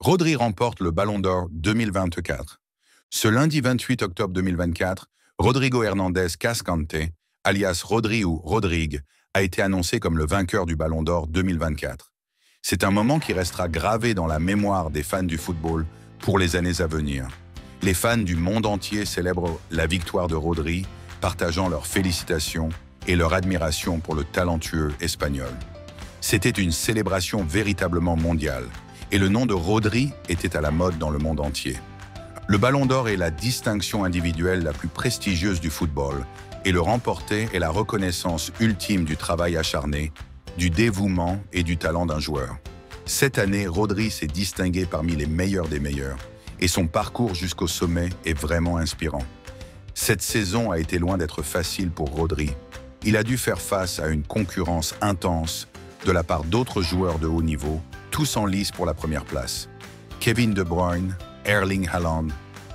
Rodri remporte le Ballon d'Or 2024. Ce lundi 28 octobre 2024, Rodrigo Hernandez Cascante, alias Rodri ou Rodrigue, a été annoncé comme le vainqueur du Ballon d'Or 2024. C'est un moment qui restera gravé dans la mémoire des fans du football pour les années à venir. Les fans du monde entier célèbrent la victoire de Rodri, partageant leurs félicitations et leur admiration pour le talentueux Espagnol. C'était une célébration véritablement mondiale, et le nom de Rodri était à la mode dans le monde entier. Le Ballon d'Or est la distinction individuelle la plus prestigieuse du football, et le remporter est la reconnaissance ultime du travail acharné, du dévouement et du talent d'un joueur. Cette année, Rodri s'est distingué parmi les meilleurs des meilleurs, et son parcours jusqu'au sommet est vraiment inspirant. Cette saison a été loin d'être facile pour Rodri. Il a dû faire face à une concurrence intense de la part d'autres joueurs de haut niveau, tous en lice pour la première place. Kevin De Bruyne, Erling Haaland,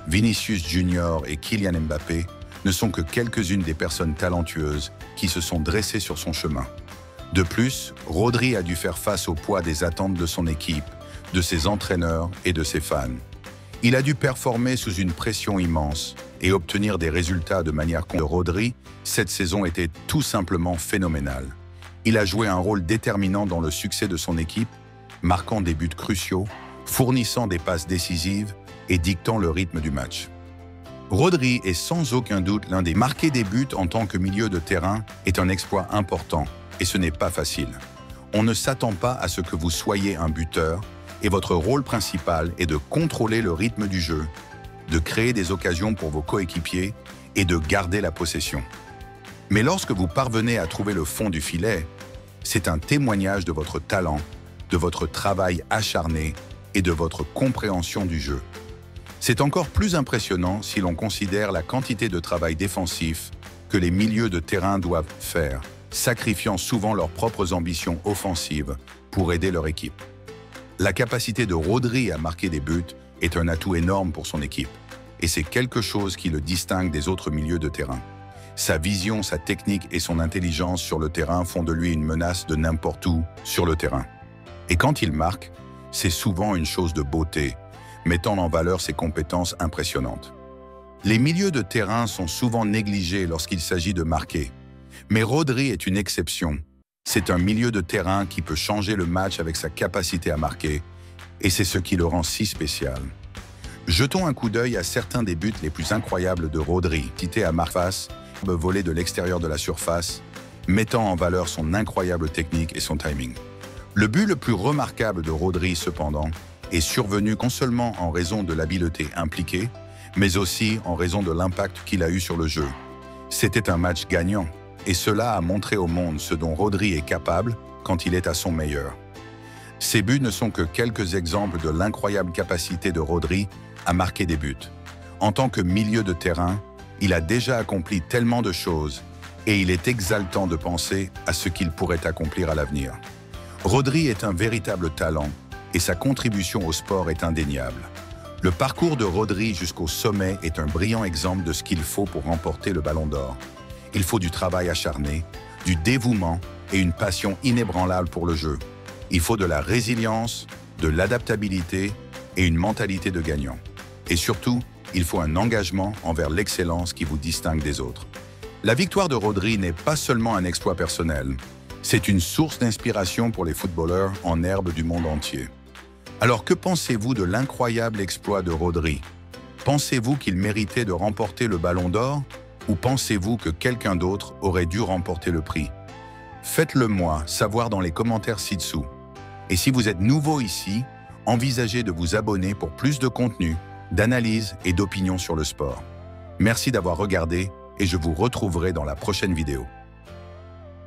Vinicius Junior et Kylian Mbappé ne sont que quelques-unes des personnes talentueuses qui se sont dressées sur son chemin. De plus, Rodri a dû faire face au poids des attentes de son équipe, de ses entraîneurs et de ses fans. Il a dû performer sous une pression immense et obtenir des résultats de manière constante. Rodri, cette saison était tout simplement phénoménale. Il a joué un rôle déterminant dans le succès de son équipe, marquant des buts cruciaux, fournissant des passes décisives et dictant le rythme du match. Rodri est sans aucun doute l'un des marqués des buts en tant que milieu de terrain est un exploit important, et ce n'est pas facile. On ne s'attend pas à ce que vous soyez un buteur, et votre rôle principal est de contrôler le rythme du jeu, de créer des occasions pour vos coéquipiers et de garder la possession. Mais lorsque vous parvenez à trouver le fond du filet, c'est un témoignage de votre talent, de votre travail acharné et de votre compréhension du jeu. C'est encore plus impressionnant si l'on considère la quantité de travail défensif que les milieux de terrain doivent faire, sacrifiant souvent leurs propres ambitions offensives pour aider leur équipe. La capacité de Rodri à marquer des buts est un atout énorme pour son équipe, et c'est quelque chose qui le distingue des autres milieux de terrain. Sa vision, sa technique et son intelligence sur le terrain font de lui une menace de n'importe où sur le terrain. Et quand il marque, c'est souvent une chose de beauté, mettant en valeur ses compétences impressionnantes. Les milieux de terrain sont souvent négligés lorsqu'il s'agit de marquer, mais Rodri est une exception. C'est un milieu de terrain qui peut changer le match avec sa capacité à marquer, et c'est ce qui le rend si spécial. Jetons un coup d'œil à certains des buts les plus incroyables de Rodri, cité à Marfas, volé de l'extérieur de la surface, mettant en valeur son incroyable technique et son timing. Le but le plus remarquable de Rodri, cependant, est survenu non seulement en raison de l'habileté impliquée, mais aussi en raison de l'impact qu'il a eu sur le jeu. C'était un match gagnant, et cela a montré au monde ce dont Rodri est capable quand il est à son meilleur. Ces buts ne sont que quelques exemples de l'incroyable capacité de Rodri à marquer des buts. En tant que milieu de terrain, il a déjà accompli tellement de choses, et il est exaltant de penser à ce qu'il pourrait accomplir à l'avenir. Rodri est un véritable talent, et sa contribution au sport est indéniable. Le parcours de Rodri jusqu'au sommet est un brillant exemple de ce qu'il faut pour remporter le Ballon d'Or. Il faut du travail acharné, du dévouement et une passion inébranlable pour le jeu. Il faut de la résilience, de l'adaptabilité et une mentalité de gagnant. Et surtout, il faut un engagement envers l'excellence qui vous distingue des autres. La victoire de Rodri n'est pas seulement un exploit personnel, c'est une source d'inspiration pour les footballeurs en herbe du monde entier. Alors que pensez-vous de l'incroyable exploit de Rodri? Pensez-vous qu'il méritait de remporter le Ballon d'Or ou pensez-vous que quelqu'un d'autre aurait dû remporter le prix? Faites-le moi savoir dans les commentaires ci-dessous. Et si vous êtes nouveau ici, envisagez de vous abonner pour plus de contenu, d'analyse et d'opinion sur le sport. Merci d'avoir regardé et je vous retrouverai dans la prochaine vidéo.